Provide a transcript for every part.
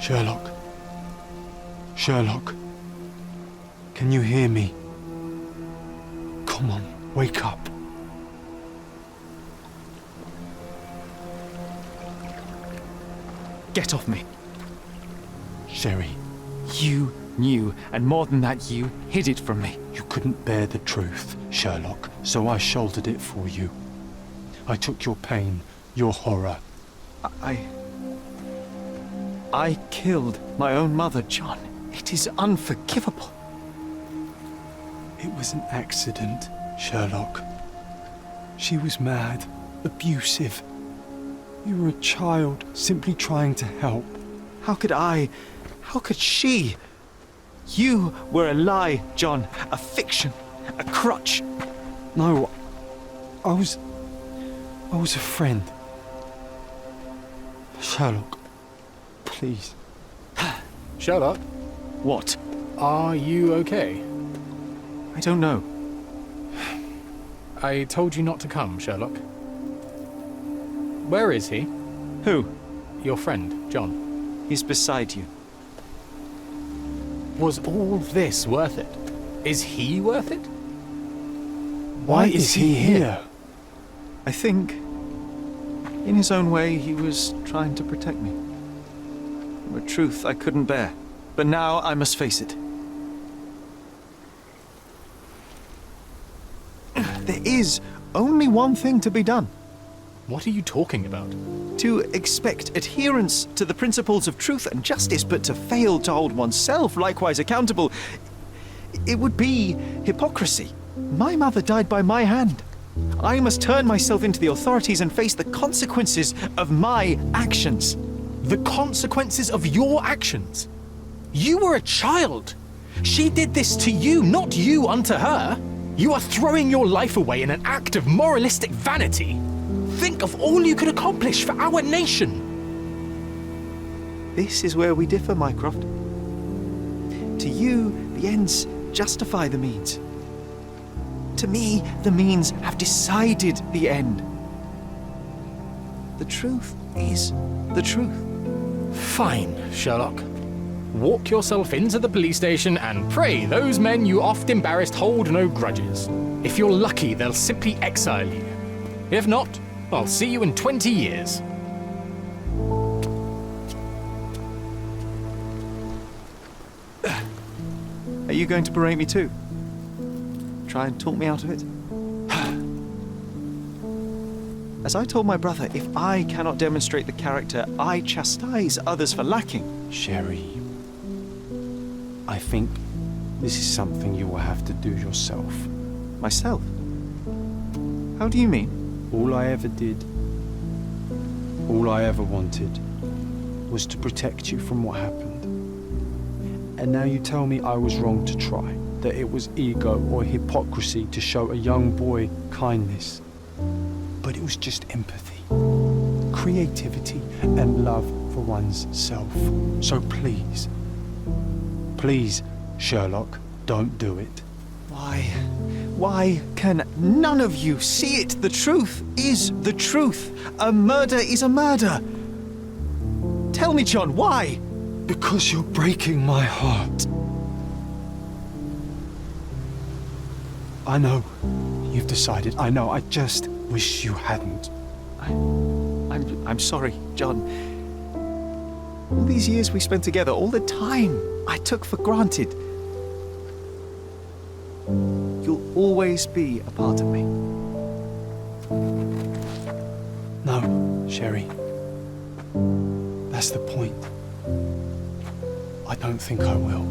Sherlock. Sherlock. Can you hear me? Come on, wake up. Get off me. Sherry, You knew, and more than that, you hid it from me. you couldn't bear the truth, Sherlock, so I shouldered it for you. I took your pain, your horror. I killed my own mother, John. It is unforgivable. It was an accident, Sherlock. She was mad, abusive. You were a child, simply trying to help. How could she? You were a lie, John. A fiction. A crutch. No, I was a friend. Sherlock, please. Sherlock, What? are you okay? I don't know. I told you not to come, Sherlock. Where is he? Who? Your friend, John. He's beside you. Was all this worth it? Is he worth it? Why is he here? I think, in his own way, he was trying to protect me. From a truth I couldn't bear. But now I must face it. There is only one thing to be done. What are you talking about? To expect adherence to the principles of truth and justice, but to fail to hold oneself likewise accountable, it would be hypocrisy. My mother died by my hand. I must turn myself into the authorities and face the consequences of my actions. The consequences of your actions? You were a child. She did this to you, not you unto her. You are throwing your life away in an act of moralistic vanity. Think of all you could accomplish for our nation. This is where we differ, Mycroft. To you, the ends justify the means. To me, the means have decided the end. The truth is the truth. Fine, Sherlock. Walk yourself into the police station and pray those men you oft embarrassed hold no grudges. If you're lucky, they'll simply exile you. If not, I'll see you in 20 years. Are you going to berate me too? Try and talk me out of it? As I told my brother, if I cannot demonstrate the character I chastise others for lacking. Sherry, I think this is something you will have to do yourself. Myself? How do you mean? All I ever did, all I ever wanted, was to protect you from what happened. And now you tell me I was wrong to try, that it was ego or hypocrisy to show a young boy kindness. But it was just empathy, creativity, and love for one's self. So please, please, Sherlock, don't do it. Why can none of you see it? The truth is the truth. A murder is a murder. Tell me, John, why? Because you're breaking my heart. I know you've decided. I know. I just wish you hadn't. I'm sorry, John. All these years we spent together, all the time I took for granted. You'll always be a part of me. No, Sherry. That's the point. I don't think I will.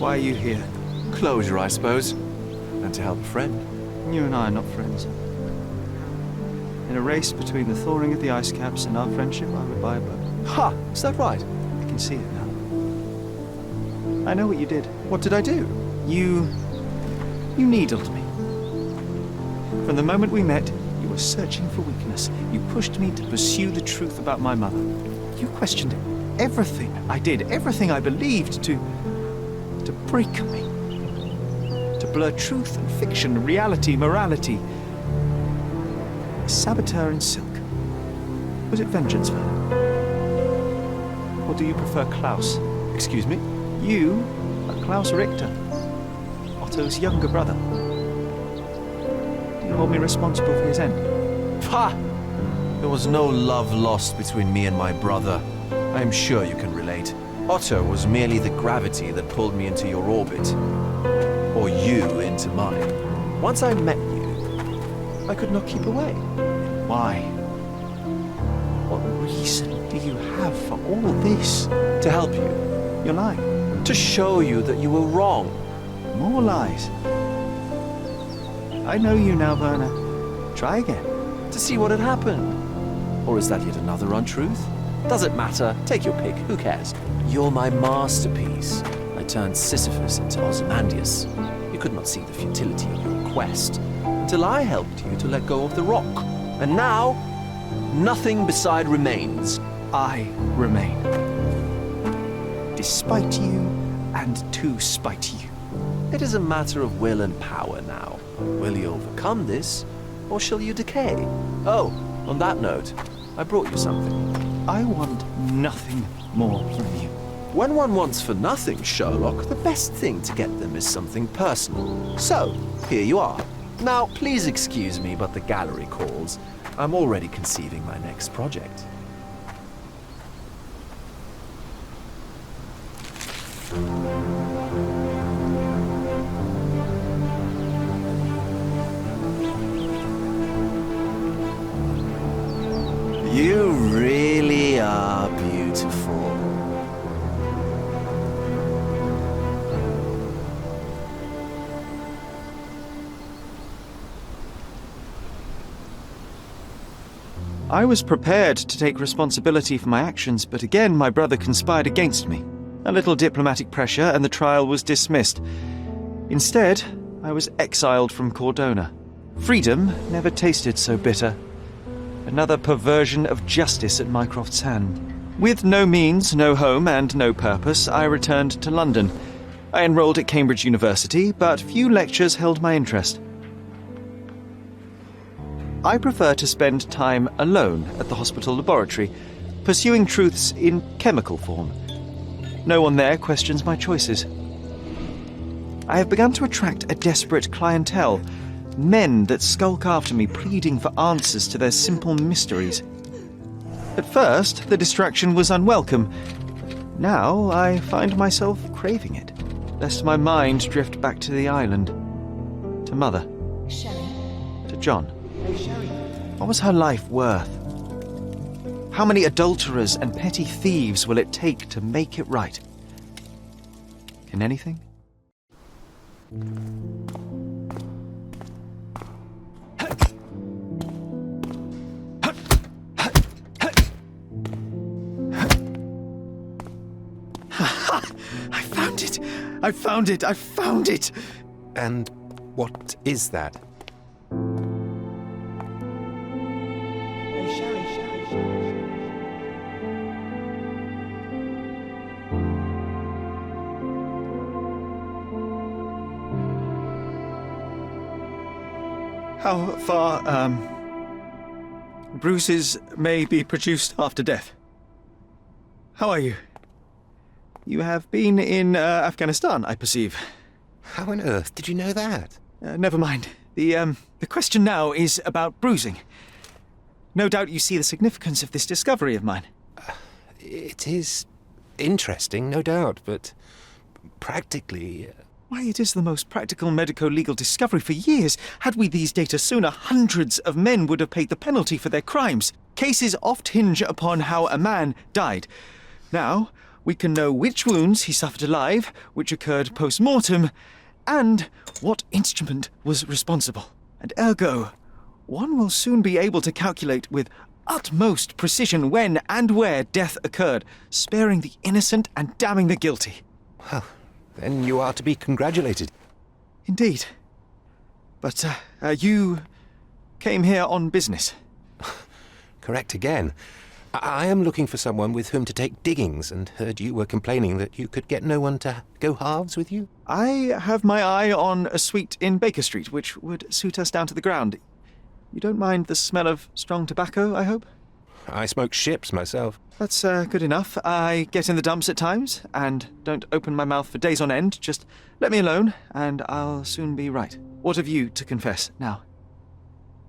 Why are you here? Closure, I suppose. And to help a friend. You and I are not friends. In a race between the thawing of the ice caps and our friendship, I would buy a boat. Ha! Is that right? I can see it now. I know what you did. What did I do? You needled me. From the moment we met, you were searching for weakness. You pushed me to pursue the truth about my mother. You questioned everything I did, everything I believed, to break me. To blur truth and fiction, reality, morality. A saboteur in silk. Was it vengeance for her? Or do you prefer Klaus? Excuse me? You are Klaus Richter, Otto's younger brother. Do you hold me responsible for his end? Ha! There was no love lost between me and my brother. I am sure you can relate. Otto was merely the gravity that pulled me into your orbit. Or you into mine. Once I met you, I could not keep away. Why? What reason do you have for all this? To help you. You're lying. To show you that you were wrong. More lies. I know you now, Werner. Try again. To see what had happened. Or is that yet another untruth? Does it matter? Take your pick. Who cares? You're my masterpiece. I turned Sisyphus into Ozymandias. You could not see the futility of your quest until I helped you to let go of the rock. And now, nothing beside remains. I remain. Despite you and to spite you. It is a matter of will and power now. Will you overcome this, or shall you decay? Oh, on that note, I brought you something. I want nothing more from you. When one wants for nothing, Sherlock, the best thing to get them is something personal. So, here you are. Now, please excuse me, but the gallery calls. I'm already conceiving my next project. You really are beautiful. I was prepared to take responsibility for my actions, but again my brother conspired against me. A little diplomatic pressure and the trial was dismissed. Instead, I was exiled from Cordona. Freedom never tasted so bitter. Another perversion of justice at Mycroft's hand. With no means, no home, and no purpose, I returned to London. I enrolled at Cambridge University, but few lectures held my interest. I prefer to spend time alone at the hospital laboratory, pursuing truths in chemical form. No one there questions my choices. I have begun to attract a desperate clientele, men that skulk after me, pleading for answers to their simple mysteries. At first, the distraction was unwelcome. Now, I find myself craving it, lest my mind drift back to the island, to Mother, to John. What was her life worth? How many adulterers and petty thieves will it take to make it right? Can anything? I found it! I found it! I found it! And what is that? How far, bruises may be produced after death. How are you? You have been in Afghanistan, I perceive. How on earth did you know that? Never mind. The question now is about bruising. No doubt you see the significance of this discovery of mine. It is interesting, no doubt, but practically... Why, it is the most practical medico-legal discovery for years. Had we these data sooner, hundreds of men would have paid the penalty for their crimes. Cases oft hinge upon how a man died. Now, we can know which wounds he suffered alive, which occurred post-mortem, and what instrument was responsible. And ergo, one will soon be able to calculate with utmost precision when and where death occurred, sparing the innocent and damning the guilty. Well, then you are to be congratulated. Indeed. But, you came here on business. Correct again. I am looking for someone with whom to take diggings, and heard you were complaining that you could get no one to go halves with you. I have my eye on a suite in Baker Street, which would suit us down to the ground. You don't mind the smell of strong tobacco, I hope? I smoke ships myself. That's good enough. I get in the dumps at times, and don't open my mouth for days on end. Just let me alone, and I'll soon be right. What have you to confess now?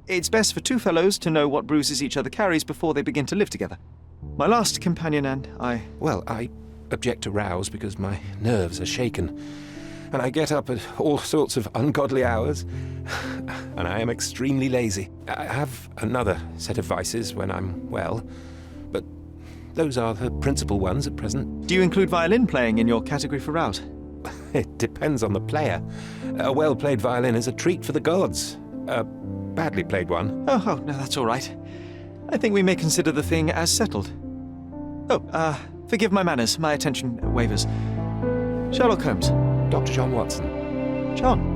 It's best for two fellows to know what bruises each other carries before they begin to live together. My last companion and I... Well, I object to rows because my nerves are shaken, and I get up at all sorts of ungodly hours, and I am extremely lazy. I have another set of vices when I'm well, but those are the principal ones at present. Do you include violin playing in your category for rout? It depends on the player. A well-played violin is a treat for the gods. A badly played one. Oh, no, that's all right. I think we may consider the thing as settled. Oh, forgive my manners. My attention wavers. Sherlock Holmes. Dr. John Watson. John.